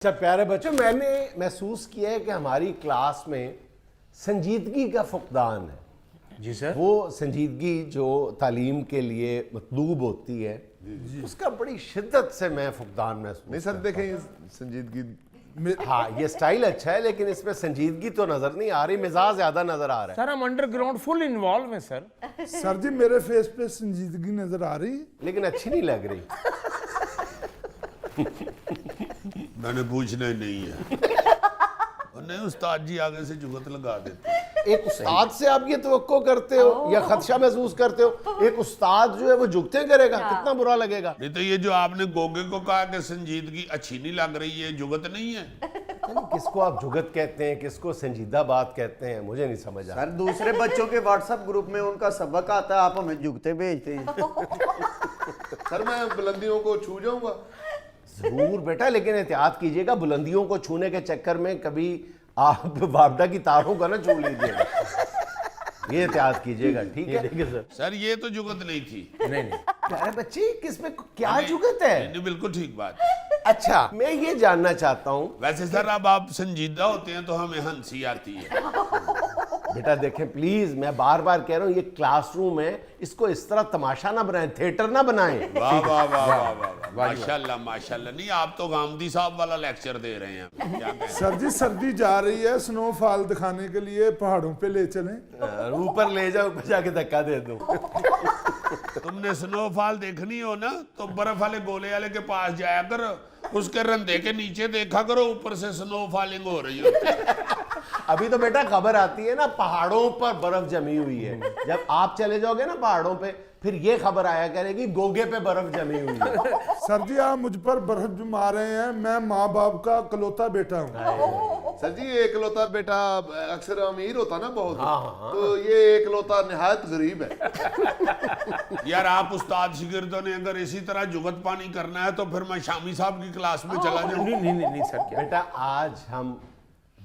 اچھا پیارے بچوں، میں نے محسوس کیا ہے کہ ہماری کلاس میں سنجیدگی کا فقدان ہے۔ جی سر، وہ سنجیدگی جو تعلیم کے لیے مطلوب ہوتی ہے اس کا بڑی شدت سے میں فقدان محسوس نہیں سر، دیکھیں سنجیدگی ہاں یہ سٹائل اچھا ہے لیکن اس میں سنجیدگی تو نظر نہیں آ رہی، مزاج زیادہ نظر آ رہا ہے۔ سر ہم انڈر گراؤنڈ فل انوالو ہیں سر۔ سر جی میرے فیس پہ سنجیدگی نظر آ رہی ہے لیکن اچھی نہیں لگ رہی۔ میں نے پوچھنا ہی نہیں ہے۔ نہیں استاد جی آگے سے جگت لگا دیتے۔ ایک استاد سے آپ یہ توقع کرتے ہو یا خدشہ محسوس کرتے ہو ایک استاد جو ہے وہ جھکتے کرے گا؟ کتنا برا لگے گا۔ نہیں تو یہ جو آپ نے گوگے کو کہا کہ سنجیدگی اچھی نہیں لگ رہی ہے، جگت نہیں ہے۔ کس کو آپ جھگت کہتے ہیں، کس کو سنجیدہ بات کہتے ہیں، مجھے نہیں سمجھ آتا۔ سر دوسرے بچوں کے واٹس ایپ گروپ میں ان کا سبق آتا ہے، آپ ہمیں جھکتے بھیجتے ہیں۔ سر میں بلندیوں کو چھو جاؤں گا؟ ضرور بیٹا، لیکن احتیاط کیجئے گا، بلندیوں کو چھونے کے چکر میں کبھی آپ وابڈا کی تاروں کا نہ چھو لیجئے گا، یہ احتیاط کیجئے گا، ٹھیک ہے سر یہ تو جگت نہیں تھی۔ نہیں پیارے بچے، کس میں کیا جھگت ہے؟ نہیں بالکل ٹھیک بات۔ اچھا میں یہ جاننا چاہتا ہوں، ویسے سر اب آپ سنجیدہ ہوتے ہیں تو ہمیں ہنسی آتی ہے۔ بیٹا دیکھیں پلیز، میں بار بار کہہ رہا ہوں یہ کلاس روم ہے، اس کو اس طرح تماشا نہ بنائیں، تھیٹر نہ بنائیں۔ واہ واہ واہ واہ واہ، ماشاءاللہ ماشاءاللہ۔ نہیں آپ تو غامدی صاحب والا لیکچر دے رہے ہیں، کیا کہیں۔ سر جی سردی جا رہی ہے، سنو فال دکھانے کے لیے پہاڑوں پہ لے چلیں۔ اوپر لے جاؤ، اوپر جا کے دھکا دے دوں۔ تم نے سنو فال دیکھنی ہو نا تو برف والے گولے والے کے پاس جایا کر، اس کے رندے کے نیچے دیکھا کرو، اوپر سے سنو فالنگ ہو رہی ہوتی ہے۔ ابھی تو بیٹا خبر آتی ہے نا پہاڑوں پر برف جمی ہوئی ہے، جب آپ چلے جاؤ گے نا پہاڑوں پہ پھر یہ خبر آیا کرے گی گوگے پہ برف جمی ہوئی ہے۔ سر جی آپ مجھ پر برف جما رہے ہیں، میں ماں باپ کا اکلوتا بیٹا ہوں۔ سر جی ایک لوتا بیٹا اکثر امیر ہوتا نا بہت، تو یہ ایک لوتا نہایت غریب ہے۔ یار آپ استاد شاگردوں نے اگر اسی طرح جگت پانی کرنا ہے تو پھر میں شامی صاحب کی کلاس میں چلا جاؤں۔ نہیں سر، کیا بیٹا آج ہم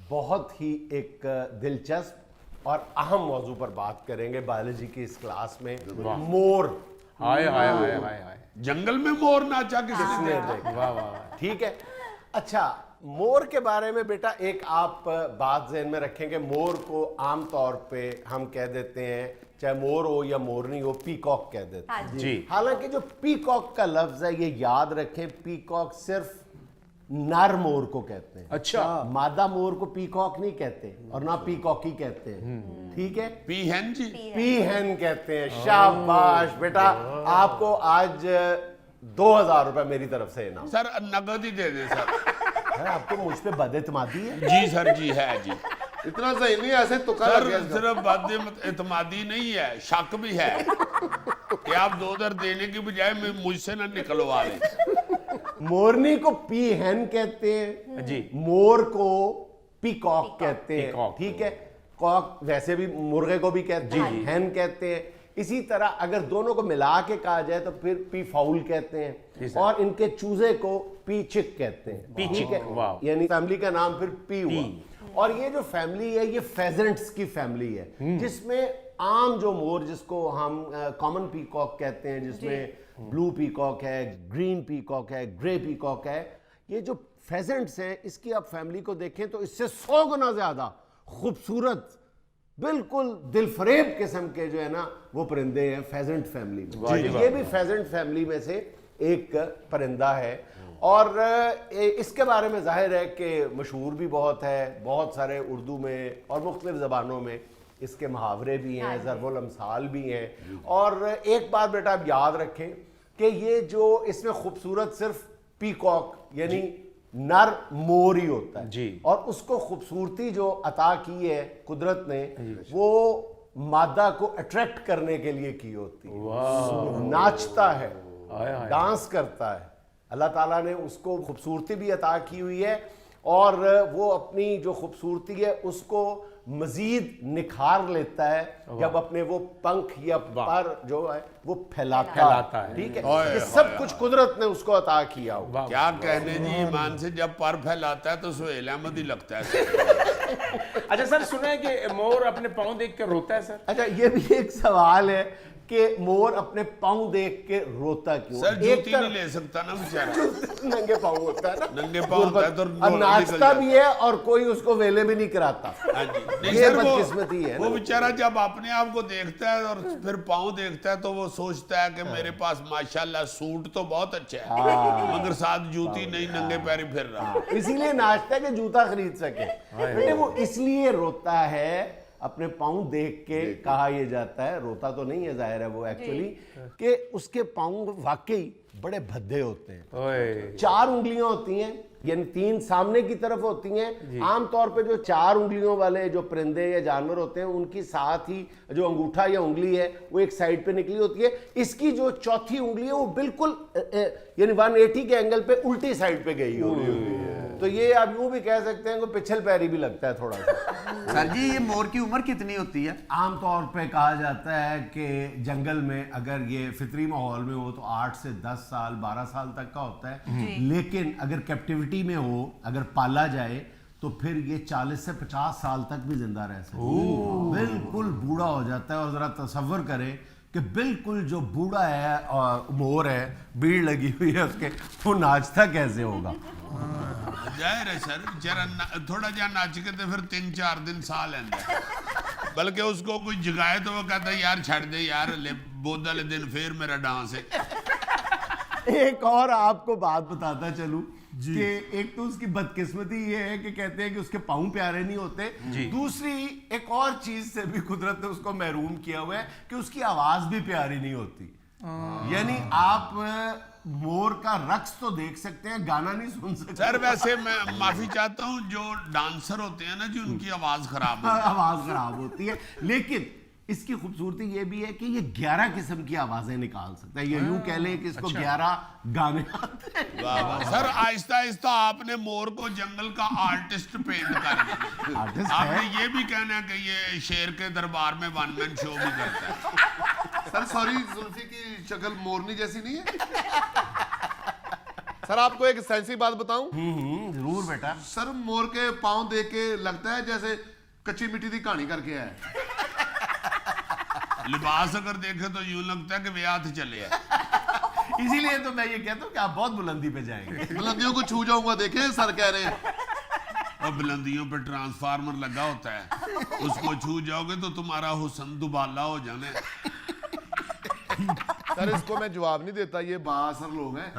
بہت ہی ایک دلچسپ اور اہم موضوع پر بات کریں گے بایولوجی کی اس کلاس میں، مور۔ ہائے ہائے ہائے ہائے ہائے، جنگل میں مور ناچا کس نے دیکھا؟ واہ واہ، ٹھیک ہے، اچھا مور کے بارے میں بیٹا ایک آپ بات ذہن میں رکھیں گے، مور کو عام طور پہ ہم کہہ دیتے ہیں، چاہے مور ہو یا مورنی ہو، پیکاک کہہ دیتے ہیں۔ جی حالانکہ جو پیکاک کا لفظ ہے یہ یاد رکھیں، پیکاک صرف نر مور کو کہتے ہیں، اچھا مادہ مور کو پیکاک نہیں کہتے اور نہ پیکاکی کہتے ہیں، ٹھیک ہے، پی ہین جی، پی ہین کہتے ہیں۔ شاباش بیٹا، آپ کو آج 2000 روپے میری طرف سے انعام۔ سر نقد ہی دے دیں سر۔ آپ کو مجھ پہ بد اعتمادی ہے؟ جی سر جی ہے جی۔ اتنا صحیح نہیں، ایسے تکا سر لگ گیا اس کا۔ صرف بد اعتمادی نہیں ہے، شک بھی ہے کہ آپ 2000 دینے کی بجائے مجھ سے نہ نکلوا لیں۔ مورنی کو پی ہین کہتے ہیں، جی، مور کو پیکاک کہتے ہیں، پیکاک، ٹھیک ہے، کاک ویسے بھی مرغے کو بھی کہتے ہیں، ہین کہتے ہیں۔ اسی طرح اگر دونوں کو ملا کے کہا جائے تو پھر پی فاؤل کہتے ہیں، اور ان کے چوزے کو پی چک کہتے ہیں، ٹھیک ہے، یعنی فیملی کا نام پھر پی ہوا۔ اور یہ جو فیملی ہے یہ فیزنٹس کی فیملی ہے، جس میں عام جو مور جس کو ہم کامن پیکاک کہتے ہیں، جس میں بلو پیکاک ہے، گرین پیکاک ہے، گرے پیکاک ہے، یہ جو فیزنٹس ہیں اس کی آپ فیملی کو دیکھیں تو اس سے 100 گنا زیادہ خوبصورت، بالکل دل فریب قسم کے جو ہے نا وہ پرندے ہیں فیزنٹ فیملی میں۔ یہ بھی فیزنٹ فیملی میں سے ایک پرندہ ہے، اور اس کے بارے میں ظاہر ہے کہ مشہور بھی بہت ہے، بہت سارے اردو میں اور مختلف زبانوں میں اس کے محاورے بھی ہیں، ضرب الامثال بھی ہیں۔ اور ایک بات بیٹا آپ یاد رکھیں کہ یہ جو اس میں خوبصورت صرف پیکاک یعنی نر مور ہی ہوتا ہے، جی، اور اس کو خوبصورتی جو عطا کی ہے قدرت نے وہ مادہ کو اٹریکٹ کرنے کے لیے کی ہوتی ہے، ناچتا ہے، ڈانس کرتا ہے، اللہ تعالیٰ نے اس کو خوبصورتی بھی عطا کی ہوئی ہے، اور وہ اپنی جو خوبصورتی ہے اس کو مزید نکھار لیتا ہے جب اپنے وہ پنکھ یا پر جو ہے وہ پھیلاتا ہے، ٹھیک ہے، یہ سب کچھ قدرت نے اس کو عطا کیا ہو۔ کیا کہنے جی، ایمان سے جب پر پھیلاتا ہے تو سہیل احمد ہی لگتا ہے۔ اچھا سر سنا ہے کہ مور اپنے پاؤں دیکھ کے روتا ہے سر؟ اچھا یہ بھی ایک سوال ہے کہ مور اپنے پاؤں دیکھ کے روتا کیوں. سر جوتی نہیں لے سکتا نا بیچارہ, ننگے پاؤں ہوتا ہے نا, ننگے پاؤں ہوتا ہے تو اور ناچتا بھی ہے اور کوئی اس کو ویلے بھی نہیں کراتا. یہ بدقسمتی ہے. وہ بیچارہ جب اپنے آپ کو دیکھتا ہے اور پھر پاؤں دیکھتا ہے تو وہ سوچتا ہے کہ میرے پاس ماشاءاللہ سوٹ تو بہت اچھا ہے مگر ساتھ جوتی نہیں, ننگے پیری پھر رہا. اسی لیے ناچتا ہے کہ جوتا خرید سکے. بیٹے وہ اس لیے روتا ہے, اپنے پاؤں دیکھ کے کہا یہ جاتا ہے, روتا تو نہیں ہے ظاہر ہے وہ ایکچولی, کہ اس کے پاؤں واقعی بڑے بھدے ہوتے ہیں. 4 انگلیاں ہوتی ہیں, یعنی 3 سامنے کی طرف ہوتی ہیں. عام طور پہ جو 4 انگلیوں والے جو پرندے یا جانور ہوتے ہیں ان کی ساتھ ہی جو انگوٹھا یا انگلی ہے وہ ایک سائڈ پہ نکلی ہوتی ہے. اس کی جو چوتھی انگلی ہے وہ بالکل یعنی 180 کے اینگل پہ الٹی سائڈ پہ گئی ہوئی ہے. تو یہ آپ یوں بھی کہہ سکتے ہیں کہ پچھل پیری بھی لگتا ہے تھوڑا سا. سر جی یہ مور کی عمر کتنی ہوتی ہے؟ عام طور پہ کہا جاتا ہے کہ جنگل میں اگر یہ فطری ماحول میں ہو تو 8 سے 10 سال 12 سال تک کا ہوتا ہے, لیکن اگر کیپٹیوٹی میں ہو, اگر پالا جائے تو پھر یہ 40 سے 50 سال تک بھی زندہ رہ سکتا ہے, بالکل بوڑھا ہو جاتا ہے. اور ذرا تصور کریں کہ بالکل جو بوڑھا ہے مور ہے, بھیڑ لگی ہوئی ہے اس کے, وہ ناچتا کیسے ہوگا؟ ظاہر ہے سر بیچارہ تھوڑا جہا ناچ کے تو پھر 3-4 دن سا لینا ہے, بلکہ اس کو کوئی جگائے تو وہ کہتا ہے یار چھڑ دے یار, بود والے دن پھر میرا ڈانس ہے. ایک اور آپ کو بات بتاتا چلوں کہ ایک تو اس کی بدقسمتی یہ ہے کہ کہتے ہیں کہ اس کے پاؤں پیارے نہیں ہوتے, دوسری ایک اور چیز سے بھی قدرت نے اس کو محروم کیا ہوا ہے کہ اس کی آواز بھی پیاری نہیں ہوتی. یعنی آپ مور کا رقص تو دیکھ سکتے ہیں, گانا نہیں سن سکتے. سر ویسے میں معافی چاہتا ہوں, جو ڈانسر ہوتے ہیں نا جی ان کی آواز خراب آواز خراب ہوتی ہے, لیکن اس کی خوبصورتی یہ بھی ہے کہ یہ 11 قسم کی آوازیں نکال سکتا ہے. یہ یوں کہہ لیں کہ اس کو 11 گانے آتے ہیں. سر آہستہ آہستہ آپ نے مور کو جنگل کا آرٹسٹ پینٹ کر دیا. آپ نے یہ بھی کہنا ہے کہ یہ شیر کے دربار میں 1 مین شو بھی کرتا ہے. سر سوری, زلفی کی شکل مورنی جیسی نہیں ہے؟ سر آپ کو ایک سائنسی بات بتاؤں؟ ضرور بیٹا. سر مور کے پاؤں دیکھ کے لگتا ہے جیسے کچی مٹی دی کہانی کر کے آئے. لباس اگر دیکھے تو یوں لگتا ہے کہ ویات چلے ہیں. اسی لیے تو میں یہ کہتا ہوں کہ آپ بہت بلندی پہ جائیں گے. بلندیوں کو چھو جاؤں گا, دیکھیں سر کہہ رہے ہیں. اور بلندیوں پہ ٹرانسفارمر لگا ہوتا ہے, اس کو چھو جاؤ گے تو تمہارا حسن دوبالا ہو جانا ہے. سر اس کو میں جواب نہیں دیتا, یہ بااثر لوگ ہیں,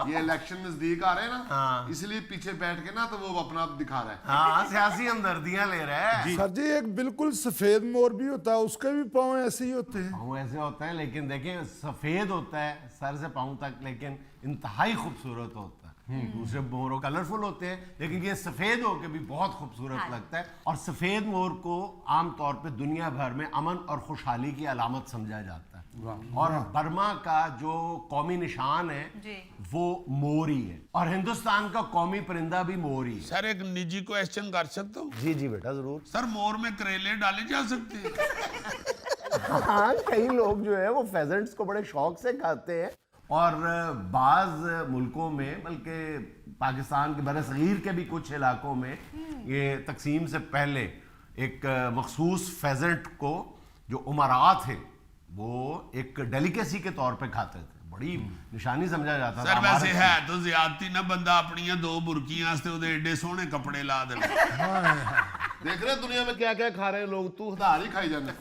یہ الیکشن نزدیک آ رہے ہیں نا, اس لیے پیچھے بیٹھ کے نا تو وہ اپنا دکھا رہا ہے. ہاں سیاسی ہمدردیاں لے رہا ہے. سر جی ایک بالکل سفید مور بھی ہوتا ہے, اس کے بھی پاؤں ایسے ہی ہوتے ہیں. پاؤں ایسے ہوتا ہے, لیکن دیکھیں سفید ہوتا ہے سر سے پاؤں تک, لیکن انتہائی خوبصورت ہوتا ہے. دوسرے مور کلرفل ہوتے ہیں, لیکن یہ سفید ہو کے بھی بہت خوبصورت لگتا ہے. اور سفید مور کو عام طور پہ دنیا بھر میں امن اور خوشحالی کی علامت سمجھا جاتا ہے. اور برما کا جو قومی نشان ہے وہ مور ہی ہے, اور ہندوستان کا قومی پرندہ بھی مور ہی ہے. سر ایک نجی کویسچن کر سکتا ہوں؟ جی جی بیٹا ضرور. سر مور میں کریلے ڈالے جا سکتے ہیں؟ ہاں کئی لوگ جو ہے وہ فیزنٹس کو بڑے شوق سے کھاتے ہیں, اور بعض ملکوں میں بلکہ پاکستان کے بر صغیر کے بھی کچھ علاقوں میں یہ تقسیم سے پہلے ایک مخصوص فیزنٹ کو جو امارات تھے وہ ایک ڈیلیکیسی کے طور پہ کھاتے تھے, بڑی نشانی سمجھا جاتا تھا. سر ویسے ہے تو زیادتی نہ, بندہ اپنی 2 برکیاں سے وہ ایڈے سونے کپڑے لا دے. دیکھ رہے ہیں دنیا میں کیا کیا کھا رہے ہیں لوگ, تو خدا ہی کھائی جانا.